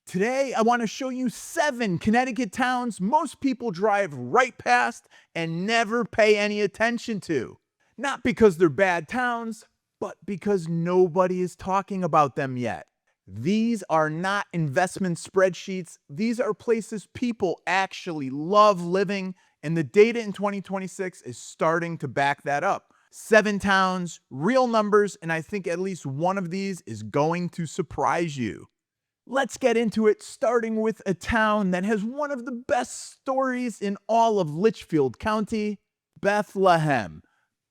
Today, I want to show you 7 Connecticut towns most people drive right past and never pay any attention to. Not because they're bad towns, but because nobody is talking about them yet. These are not investment spreadsheets. These are places people actually love living, and the data in 2026 is starting to back that up. 7 towns, real numbers, and I think at least one of these is going to surprise you. Let's get into it, starting with a town that has one of the best stories in all of Litchfield County, Bethlehem.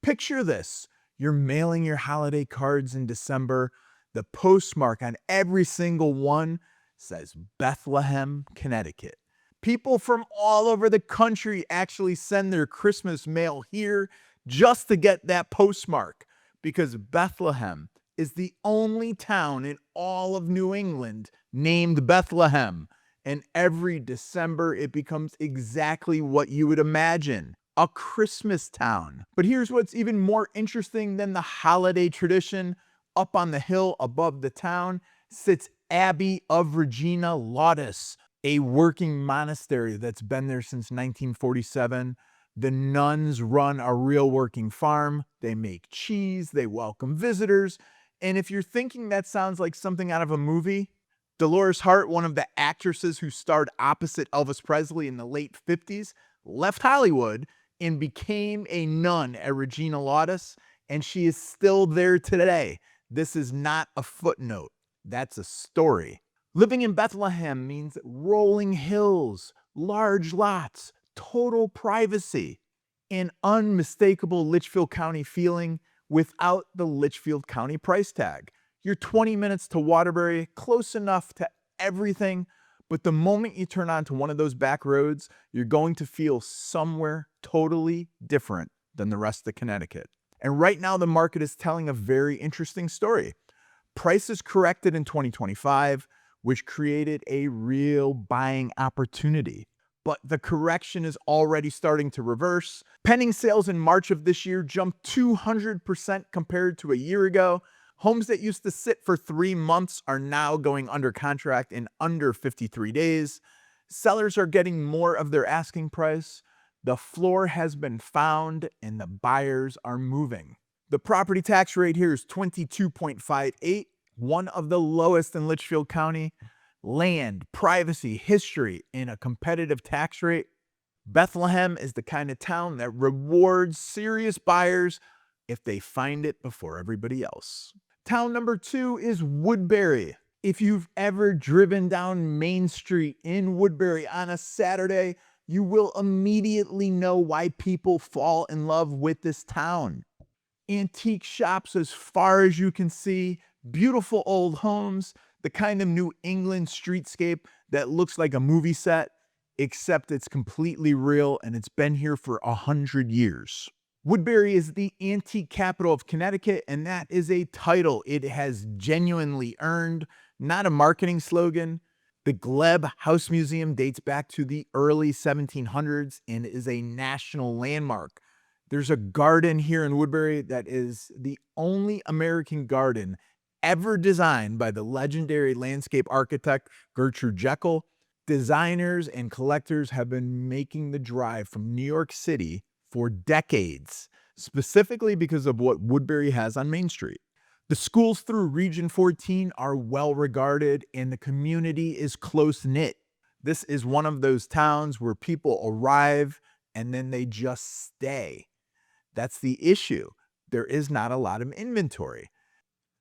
Picture this. You're mailing your holiday cards in December. The postmark on every single one says Bethlehem, Connecticut. People from all over the country actually send their Christmas mail here just to get that postmark, because Bethlehem is the only town in all of New England named Bethlehem. And every December, it becomes exactly what you would imagine, a Christmas town. But here's what's even more interesting than the holiday tradition. Up on the hill above the town sits Abbey of Regina Laudes, a working monastery that's been there since 1947. The nuns run a real working farm. They make cheese. They welcome visitors. And if you're thinking that sounds like something out of a movie, Dolores Hart, one of the actresses who starred opposite Elvis Presley in the late 50s, left Hollywood and became a nun at Regina Laudes, and she is still there today. This is not a footnote. That's a story. Living in Bethlehem means rolling hills, large lots, total privacy, an unmistakable Litchfield County feeling without the Litchfield County price tag. You're 20 minutes to Woodbury, close enough to everything, but the moment you turn onto one of those back roads, you're going to feel somewhere totally different than the rest of Connecticut. And right now, the market is telling a very interesting story. Prices corrected in 2025, which created a real buying opportunity. But the correction is already starting to reverse. Pending sales in March of this year jumped 200% compared to a year ago. Homes that used to sit for 3 months are now going under contract in under 53 days. Sellers are getting more of their asking price. The floor has been found and the buyers are moving. The property tax rate here is 22.58, one of the lowest in Litchfield County. Land, privacy, history, and a competitive tax rate. Bethlehem is the kind of town that rewards serious buyers if they find it before everybody else. Town number 2 is Woodbury. If you've ever driven down Main Street in Woodbury on a Saturday, you will immediately know why people fall in love with this town. Antique shops as far as you can see, beautiful old homes, the kind of New England streetscape that looks like a movie set, except it's completely real and it's been here for 100 years. Woodbury is the antique capital of Connecticut, and that is a title it has genuinely earned, not a marketing slogan. The Glebe House Museum dates back to the early 1700s and is a national landmark. There's a garden here in Woodbury that is the only American garden ever designed by the legendary landscape architect Gertrude Jekyll. Designers and collectors have been making the drive from New York City for decades, specifically because of what Woodbury has on Main Street. The schools through Region 14 are well regarded and the community is close-knit. This is one of those towns where people arrive and then they just stay. That's the issue. There is not a lot of inventory.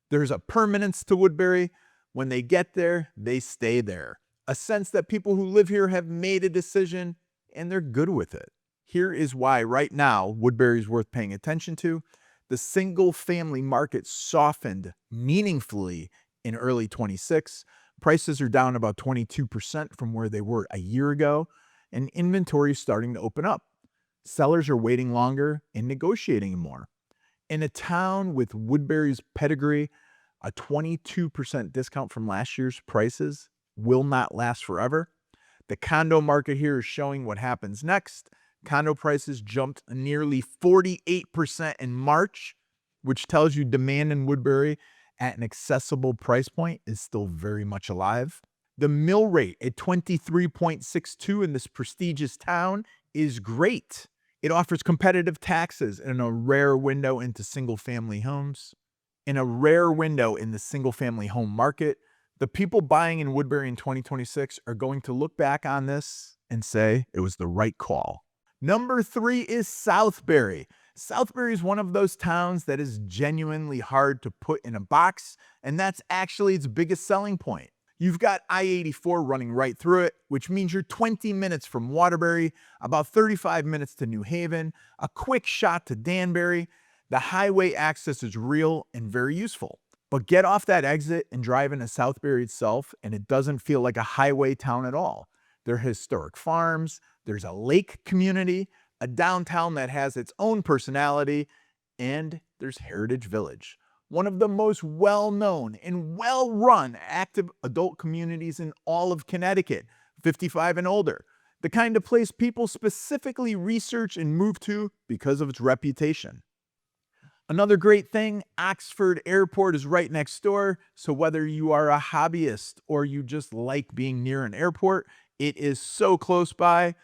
There's a permanence to Woodbury. When they get there, they stay there. A sense that people who live here have made a decision and they're good with it. Here is why right now Woodbury is worth paying attention to. The single-family market softened meaningfully in early 26. Prices are down about 22% from where they were a year ago, and inventory is starting to open up. Sellers are waiting longer and negotiating more. In a town with Woodbury's pedigree, a 22% discount from last year's prices will not last forever. The condo market here is showing what happens next. Condo prices jumped nearly 48% in March, which tells you demand in Woodbury at an accessible price point is still very much alive. The mill rate at 23.62 in this prestigious town is great. It offers competitive taxes and a rare window into single-family homes. In a rare window in the single-family home market, the people buying in Woodbury in 2026 are going to look back on this and say it was the right call. Number 3 is Southbury. Southbury is one of those towns that is genuinely hard to put in a box, and that's actually its biggest selling point. You've got I-84 running right through it, which means you're 20 minutes from Waterbury, about 35 minutes to New Haven, a quick shot to Danbury. The highway access is real and very useful. But get off that exit and drive into Southbury itself, and it doesn't feel like a highway town at all. There are historic farms, there's a lake community, a downtown that has its own personality, and there's Heritage Village, one of the most well-known and well-run active adult communities in all of Connecticut, 55 and older, the kind of place people specifically research and move to because of its reputation. Another great thing, Oxford Airport is right next door, so whether you are a hobbyist or you just like being near an airport, it is so close by.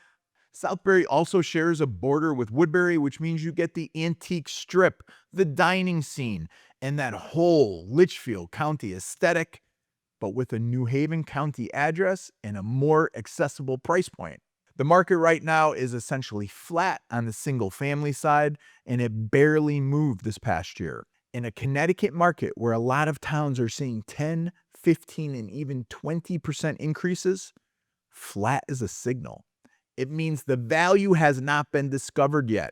Southbury also shares a border with Woodbury, which means you get the antique strip, the dining scene, and that whole Litchfield County aesthetic, but with a New Haven County address and a more accessible price point. The market right now is essentially flat on the single-family side, and it barely moved this past year. In a Connecticut market where a lot of towns are seeing 10, 15, and even 20% increases, flat is a signal. It means the value has not been discovered yet.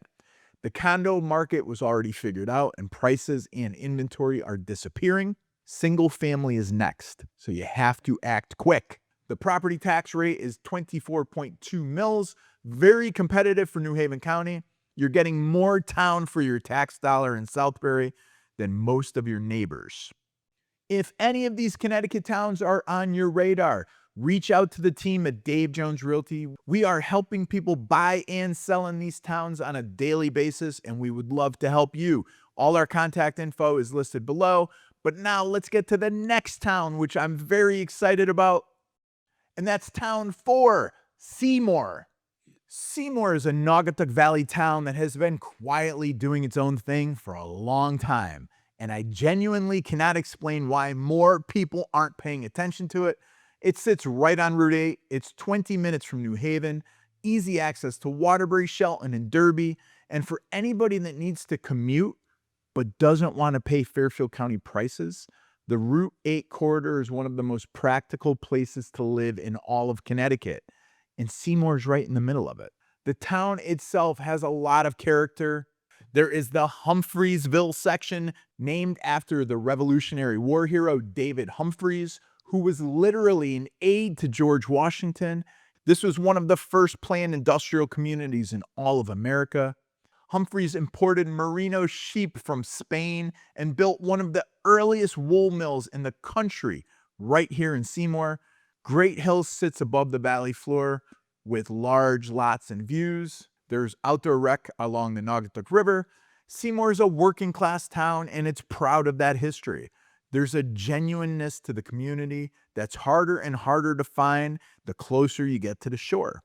The condo market was already figured out, and prices and inventory are disappearing. Single-family is next, so you have to act quick. The property tax rate is 24.2 mils, very competitive for New Haven County. You're getting more town for your tax dollar in Southbury than most of your neighbors. If any of these Connecticut towns are on your radar, reach out to the team at Dave Jones Realty. We are helping people buy and sell in these towns on a daily basis, and we would love to help you. All our contact info is listed below. But now let's get to the next town, which I'm very excited about. And that's town 4, Seymour. Seymour is a Naugatuck Valley town that has been quietly doing its own thing for a long time. And I genuinely cannot explain why more people aren't paying attention to it. It sits right on Route 8. It's 20 minutes from New Haven, easy access to Waterbury, Shelton, and Derby. And for anybody that needs to commute but doesn't want to pay Fairfield County prices, the Route 8 corridor is one of the most practical places to live in all of Connecticut, and Seymour's right in the middle of it. The town itself has a lot of character. There is the Humphreysville section, named after the Revolutionary War hero David Humphreys, who was literally an aide to George Washington. This was one of the first planned industrial communities in all of America. Humphreys imported merino sheep from Spain and built one of the earliest wool mills in the country right here in Seymour. Great Hills sits above the valley floor with large lots and views. There's outdoor rec along the Naugatuck River. Seymour is a working class town, and it's proud of that history. There's a genuineness to the community that's harder and harder to find the closer you get to the shore.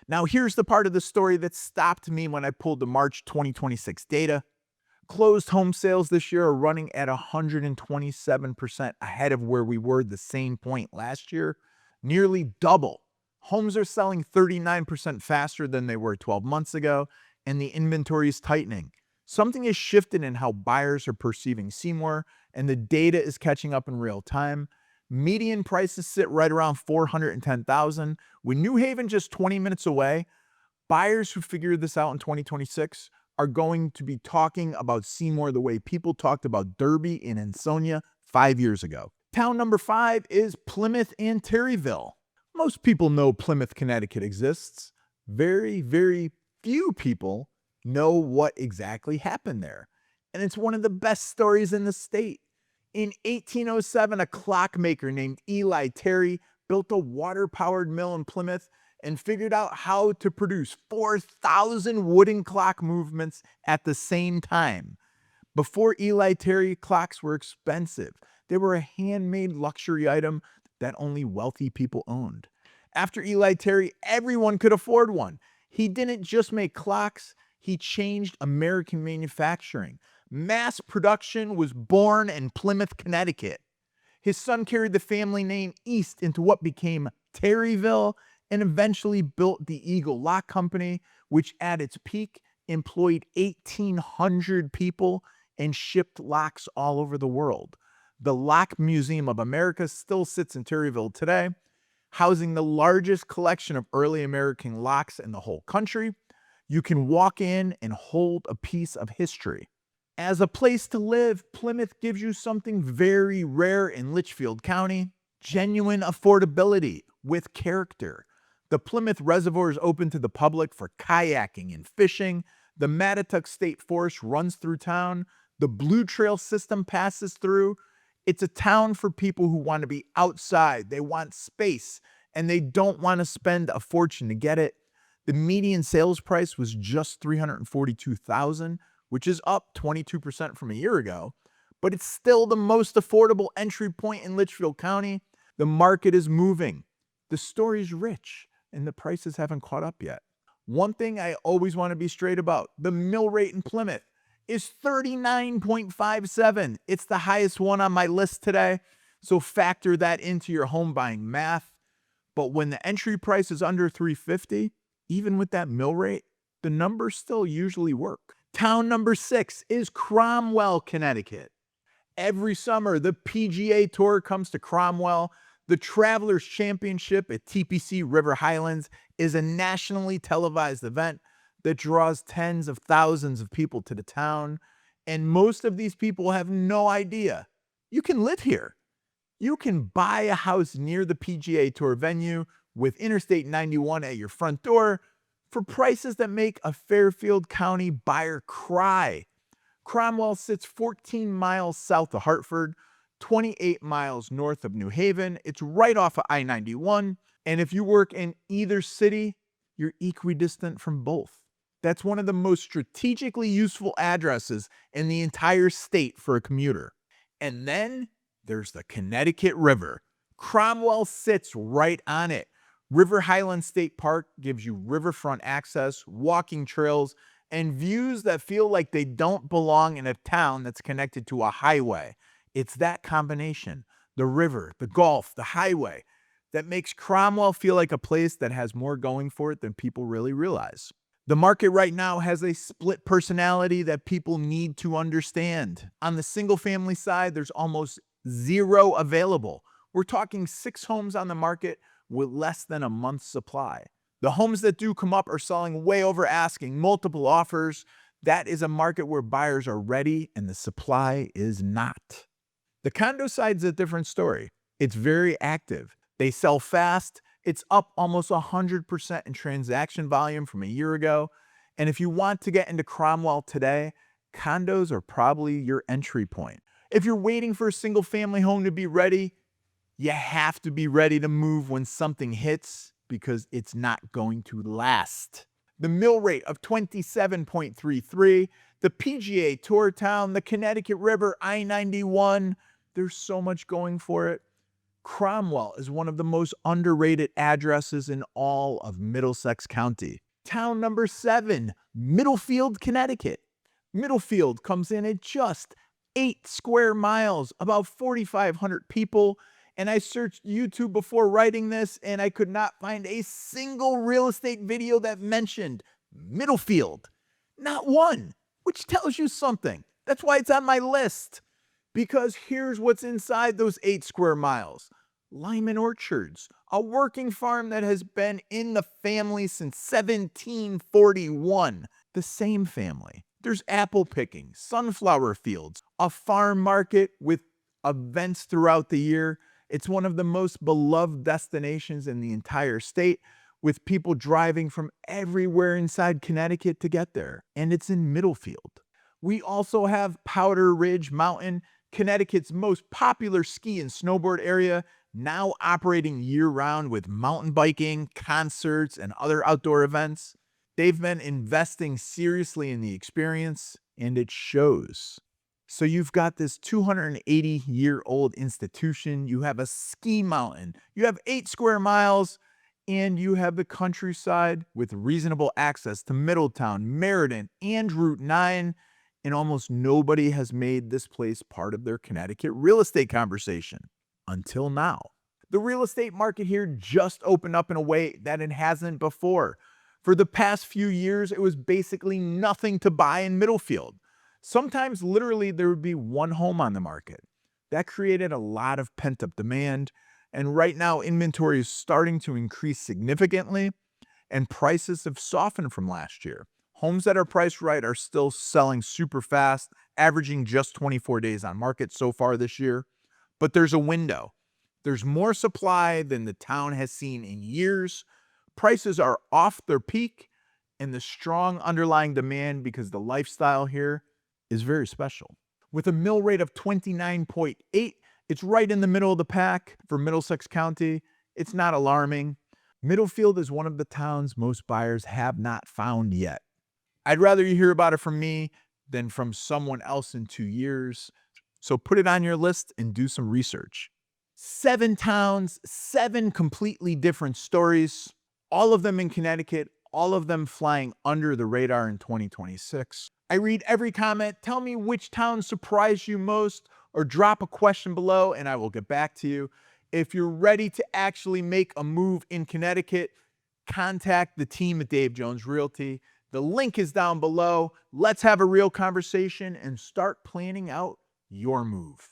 Now, here's the part of the story that stopped me when I pulled the March 2026 data. Closed home sales this year are running at 127% ahead of where we were the same point last year, nearly double. Homes are selling 39% faster than they were 12 months ago, and the inventory is tightening. Something has shifted in how buyers are perceiving Seymour, and the data is catching up in real time. Median prices sit right around $410,000. With New Haven just 20 minutes away, buyers who figure this out in 2026 are going to be talking about Seymour the way people talked about Derby and Ansonia 5 years ago. Town number 5 is Plymouth and Terryville. Most people know Plymouth, Connecticut exists. Very, very few people know what exactly happened there. And it's one of the best stories in the state. In 1807, a clockmaker named Eli Terry built a water-powered mill in Plymouth and figured out how to produce 4,000 wooden clock movements at the same time. Before Eli Terry, clocks were expensive. They were a handmade luxury item that only wealthy people owned. After Eli Terry, everyone could afford one. He didn't just make clocks, he changed American manufacturing. Mass production was born in Plymouth, Connecticut. His son carried the family name east into what became Terryville and eventually built the Eagle Lock Company, which at its peak employed 1,800 people and shipped locks all over the world. The Lock Museum of America still sits in Terryville today, housing the largest collection of early American locks in the whole country. You can walk in and hold a piece of history. As a place to live, Plymouth gives you something very rare in Litchfield County: genuine affordability with character. The Plymouth Reservoir is open to the public for kayaking and fishing. The Mattatuck State Forest runs through town. The Blue Trail system passes through. It's a town for people who want to be outside. They want space, and they don't want to spend a fortune to get it. The median sales price was just $342,000, which is up 22% from a year ago, but it's still the most affordable entry point in Litchfield County. The market is moving. The story's rich, and the prices haven't caught up yet. One thing I always want to be straight about: the mill rate in Plymouth is 39.57. It's the highest one on my list today, so factor that into your home buying math. But when the entry price is under $350, even with that mill rate, the numbers still usually work. Town number 6 is Cromwell, Connecticut. Every summer, the PGA Tour comes to Cromwell. The Travelers Championship at TPC River Highlands is a nationally televised event that draws tens of thousands of people to the town, and most of these people have no idea you can live here. You can buy a house near the PGA Tour venue with Interstate 91 at your front door for prices that make a Fairfield County buyer cry. Cromwell sits 14 miles south of Hartford, 28 miles north of New Haven. It's right off of I-91, and if you work in either city, you're equidistant from both. That's one of the most strategically useful addresses in the entire state for a commuter. And then there's the Connecticut River. Cromwell sits right on it. River Highlands State Park gives you riverfront access, walking trails, and views that feel like they don't belong in a town that's connected to a highway. It's that combination, the river, the golf, the highway, that makes Cromwell feel like a place that has more going for it than people really realize. The market right now has a split personality that people need to understand. On the single family side, there's almost zero available. We're talking 6 homes on the market with less than a month's supply. The homes that do come up are selling way over asking, multiple offers. That is a market where buyers are ready and the supply is not. The condo side's a different story. It's very active. They sell fast. It's up almost 100% in transaction volume from a year ago. And if you want to get into Cromwell today, condos are probably your entry point. If you're waiting for a single family home to be ready, you have to be ready to move when something hits, because it's not going to last. The mill rate of 27.33, the PGA Tour town, the Connecticut River, I-91, there's so much going for it. Cromwell is one of the most underrated addresses in all of Middlesex County. Town number 7, Middlefield, Connecticut. Middlefield comes in at just 8 square miles, about 4,500 people. And I searched YouTube before writing this, and I could not find a single real estate video that mentioned Middlefield. Not one, which tells you something. That's why it's on my list. Because here's what's inside those 8 square miles. Lyman Orchards, a working farm that has been in the family since 1741. The same family. There's apple picking, sunflower fields, a farm market with events throughout the year. It's one of the most beloved destinations in the entire state, with people driving from everywhere inside Connecticut to get there. And it's in Middlefield. We also have Powder Ridge Mountain, Connecticut's most popular ski and snowboard area, now operating year-round with mountain biking, concerts, and other outdoor events. They've been investing seriously in the experience, and it shows. So you've got this 280-year-old institution, you have a ski mountain, you have 8 square miles, and you have the countryside with reasonable access to Middletown, Meriden, and Route 9, and almost nobody has made this place part of their Connecticut real estate conversation until now. The real estate market here just opened up in a way that it hasn't before. For the past few years, it was basically nothing to buy in Middlefield. Sometimes, literally, there would be one home on the market. That created a lot of pent-up demand, and right now, inventory is starting to increase significantly, and prices have softened from last year. Homes that are priced right are still selling super fast, averaging just 24 days on market so far this year. But there's a window. There's more supply than the town has seen in years. Prices are off their peak, and the strong underlying demand because the lifestyle here is very special. With a mill rate of 29.8, it's right in the middle of the pack for Middlesex County. It's not alarming. Middlefield is one of the towns most buyers have not found yet. I'd rather you hear about it from me than from someone else in 2 years. So put it on your list and do some research. 7 towns, 7 completely different stories, all of them in Connecticut, all of them flying under the radar in 2026. I read every comment. Tell me which town surprised you most, or drop a question below and I will get back to you. If you're ready to actually make a move in Connecticut, contact the team at Dave Jones Realty. The link is down below. Let's have a real conversation and start planning out your move.